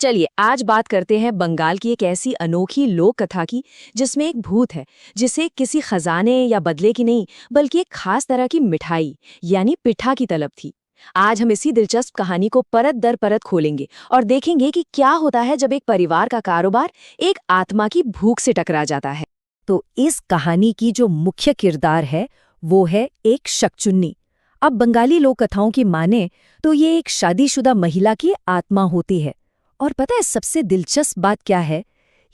चलिए आज बात करते हैं बंगाल की एक ऐसी अनोखी लोक कथा की जिसमें एक भूत है जिसे किसी खजाने या बदले की नहीं बल्कि एक खास तरह की मिठाई यानी पिठा की तलब थी। आज हम इसी दिलचस्प कहानी को परत दर परत खोलेंगे और देखेंगे कि क्या होता है जब एक परिवार का कारोबार एक आत्मा की भूख से टकरा जाता है। तो इस कहानी की जो मुख्य किरदार है वो है एक शकचुन्नी। अब बंगाली लोक कथाओं की माने तो ये एक शादीशुदा महिला की आत्मा होती है। और पता है सबसे दिलचस्प बात क्या है?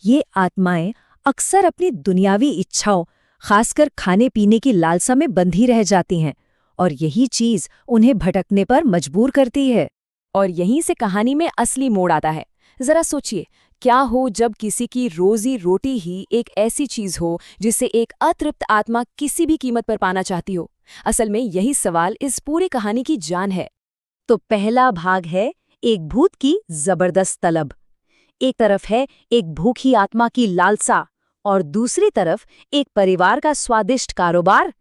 ये आत्माएं अक्सर अपनी दुनियावी इच्छाओं, खासकर खाने पीने की लालसा में बंधी रह जाती हैं और यही चीज उन्हें भटकने पर मजबूर करती है। और यहीं से कहानी में असली मोड़ आता है। जरा सोचिए, क्या हो जब किसी की रोजी रोटी ही एक ऐसी चीज हो जिसे एक अतृप्त आत्मा किसी भी कीमत पर पाना चाहती हो। असल में यही सवाल इस पूरी कहानी की जान है। तो पहला भाग है एक भूत की जबरदस्त तलब। एक तरफ है एक भूखी आत्मा की लालसा और दूसरी तरफ एक परिवार का स्वादिष्ट कारोबार।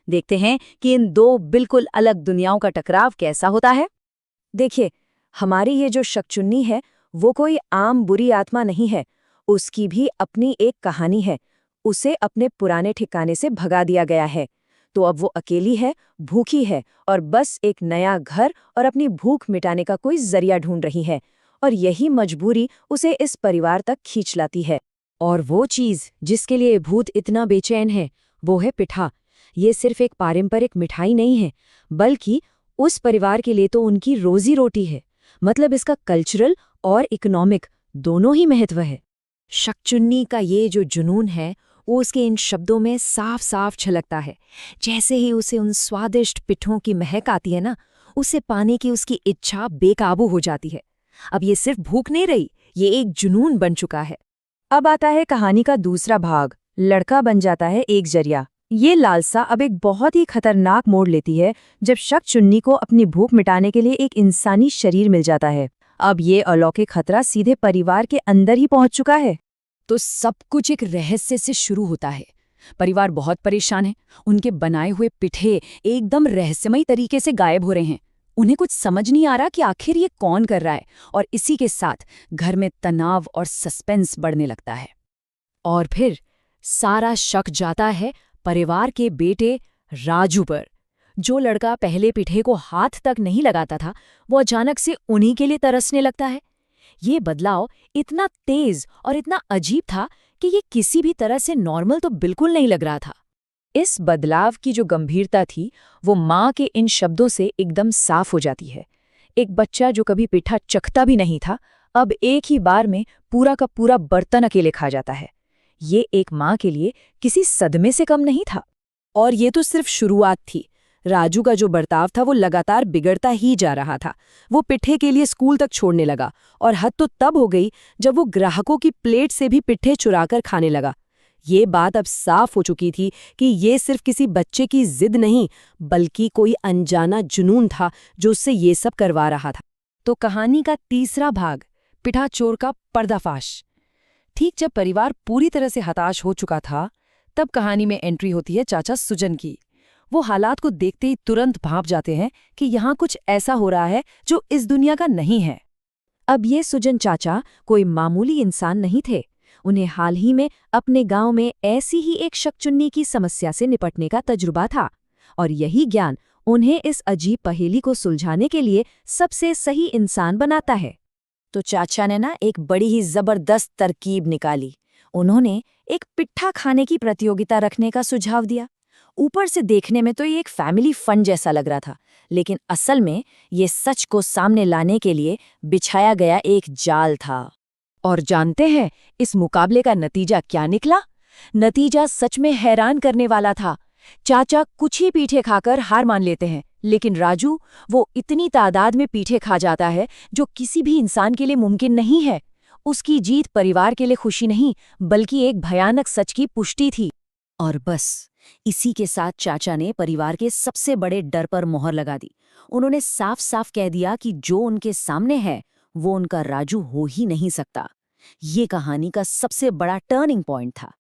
देखते हैं कि इन दो बिल्कुल अलग दुनियाओं का टकराव कैसा होता है। देखिए, हमारी ये जो शकचुन्नी है वो कोई आम बुरी आत्मा नहीं है। उसकी भी अपनी एक कहानी है। उसे अपने पुराने ठिकाने से भगा दिया गया है, तो अब वो अकेली है, भूखी है और बस एक नया घर और अपनी भूख मिटाने का कोई जरिया ढूंढ रही है। और यही मजबूरी उसे इस परिवार तक खींच लाती है। और वो चीज जिसके लिए भूत इतना बेचैन है वो है पिठा। ये सिर्फ एक पारंपरिक मिठाई नहीं है, बल्कि उस परिवार के लिए तो उनकी रोजी रोटी है। मतलब इसका कल्चरल और इकोनॉमिक दोनों ही महत्व है। शकचुन्नी का ये जो जुनून है वो उसके इन शब्दों में साफ साफ झलकता है। जैसे ही उसे उन स्वादिष्ट पिठों की महक आती है ना, उसे पाने की उसकी इच्छा बेकाबू हो जाती है। अब ये सिर्फ भूख नहीं रही, ये एक जुनून बन चुका है। अब आता है कहानी का दूसरा भाग। लड़का बन जाता है एक जरिया। ये लालसा अब एक बहुत ही खतरनाक मोड़ लेती है जब शकचुन्नी को अपनी भूख मिटाने के लिए एक इंसानी शरीर मिल जाता है। अब ये अलौकिक खतरा सीधे परिवार के अंदर ही पहुंच चुका है। तो सब कुछ एक रहस्य से शुरू होता है। परिवार बहुत परेशान है। उनके बनाए हुए पिठे एकदम रहस्यमयी तरीके से गायब हो रहे हैं। उन्हें कुछ समझ नहीं आ रहा कि आखिर ये कौन कर रहा है। और इसी के साथ घर में तनाव और सस्पेंस बढ़ने लगता है। और फिर सारा शक जाता है परिवार के बेटे राजू पर। जो लड़का पहले पिठे को हाथ तक नहीं लगाता था, वो अचानक से उन्हीं के लिए तरसने लगता है। ये बदलाव इतना तेज और इतना अजीब था कि ये किसी भी तरह से नॉर्मल तो बिल्कुल नहीं लग रहा था। इस बदलाव की जो गंभीरता थी वो माँ के इन शब्दों से एकदम साफ हो जाती है। एक बच्चा जो कभी पिठा चखता भी नहीं था, अब एक ही बार में पूरा का पूरा बर्तन अकेले खा जाता है। ये एक माँ के लिए किसी सदमे से कम नहीं था। और ये तो सिर्फ शुरुआत थी। राजू का जो बर्ताव था वो लगातार बिगड़ता ही जा रहा था। वो पिठे के लिए स्कूल तक छोड़ने लगा और हद तो तब हो गई जब वो ग्राहकों की प्लेट से भी पिठे चुराकर खाने लगा। ये बात अब साफ हो चुकी थी कि ये सिर्फ किसी बच्चे की जिद नहीं, बल्कि कोई अनजाना जुनून था जो उससे ये सब करवा रहा था। तो कहानी का तीसरा भाग, पिठा चोर का पर्दाफाश। ठीक जब परिवार पूरी तरह से हताश हो चुका था, तब कहानी में एंट्री होती है चाचा सुजन की। वो हालात को देखते ही तुरंत भांप जाते हैं कि यहाँ कुछ ऐसा हो रहा है जो इस दुनिया का नहीं है। अब ये सुजन चाचा कोई मामूली इंसान नहीं थे। उन्हें हाल ही में अपने गांव में ऐसी ही एक शकचुन्नी की समस्या से निपटने का तजुर्बा था और यही ज्ञान उन्हें इस अजीब पहेली को सुलझाने के लिए सबसे सही इंसान बनाता है। तो चाचा ने ना एक बड़ी ही जबरदस्त तरकीब निकाली। उन्होंने एक पिट्ठा खाने की प्रतियोगिता रखने का सुझाव दिया। ऊपर से देखने में तो ये एक फैमिली फन जैसा लग रहा था, लेकिन असल में ये सच को सामने लाने के लिए बिछाया गया एक जाल था। और जानते हैं इस मुकाबले का नतीजा क्या निकला? नतीजा सच में हैरान करने वाला था। चाचा कुछ ही पीठे खाकर हार मान लेते हैं, लेकिन राजू वो इतनी तादाद में पीठे खा जाता है जो किसी भी इंसान के लिए मुमकिन नहीं है। उसकी जीत परिवार के लिए खुशी नहीं, बल्कि एक भयानक सच की पुष्टि थी। और बस इसी के साथ चाचा ने परिवार के सबसे बड़े डर पर मोहर लगा दी। उन्होंने साफ साफ कह दिया कि जो उनके सामने है वो उनका राजू हो ही नहीं सकता। ये कहानी का सबसे बड़ा टर्निंग पॉइंट था।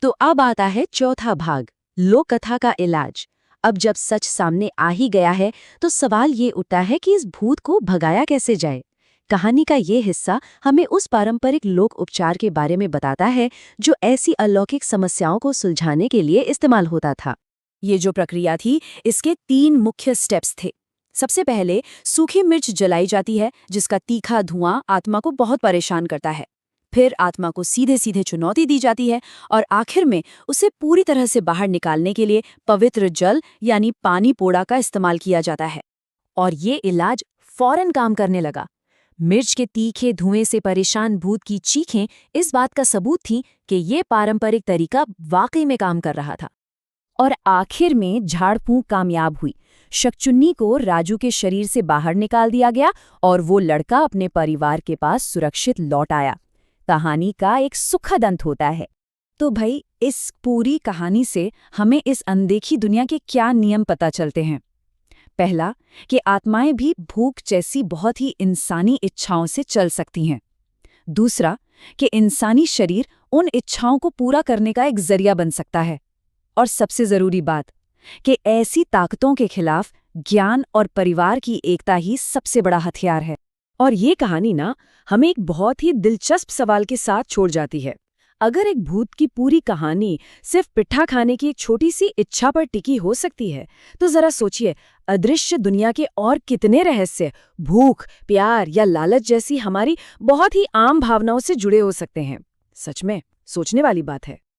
तो अब आता है चौथा भाग, लोक कथा का इलाज। अब जब सच सामने आ ही गया है तो सवाल ये उठता है कि इस भूत को भगाया कैसे जाए। कहानी का ये हिस्सा हमें उस पारंपरिक लोक उपचार के बारे में बताता है जो ऐसी अलौकिक समस्याओं को सुलझाने के लिए इस्तेमाल होता था। ये जो प्रक्रिया थी, इसके 3 मुख्य स्टेप्स थे। सबसे पहले सूखी मिर्च जलाई जाती है, जिसका तीखा धुआं आत्मा को बहुत परेशान करता है। फिर आत्मा को सीधे सीधे चुनौती दी जाती है और आखिर में उसे पूरी तरह से बाहर निकालने के लिए पवित्र जल यानी पानी पोड़ा का इस्तेमाल किया जाता है। और ये इलाज फौरन काम करने लगा। मिर्च के तीखे धुएं से परेशान भूत की चीखें इस बात का सबूत थी कि ये पारंपरिक तरीका वाकई में काम कर रहा था। और आखिर में झाड़ फूंक कामयाब हुई। शकचुन्नी को राजू के शरीर से बाहर निकाल दिया गया और वो लड़का अपने परिवार के पास सुरक्षित लौट आया। कहानी का एक सुखद अंत होता है। तो भाई, इस पूरी कहानी से हमें इस अनदेखी दुनिया के क्या नियम पता चलते हैं? पहला, कि आत्माएं भी भूख जैसी बहुत ही इंसानी इच्छाओं से चल सकती हैं। दूसरा, कि इंसानी शरीर उन इच्छाओं को पूरा करने का एक जरिया बन सकता है। और सबसे जरूरी बात, कि ऐसी ताकतों के खिलाफ ज्ञान और परिवार की एकता ही सबसे बड़ा हथियार है। और ये कहानी ना हमें एक बहुत ही दिलचस्प सवाल के साथ छोड़ जाती है। अगर एक भूत की पूरी कहानी सिर्फ पिट्ठा खाने की एक छोटी सी इच्छा पर टिकी हो सकती है, तो जरा सोचिए, अदृश्य दुनिया के और कितने रहस्य भूख, प्यार या लालच जैसी हमारी बहुत ही आम भावनाओं से जुड़े हो सकते हैं। सच में सोचने वाली बात है।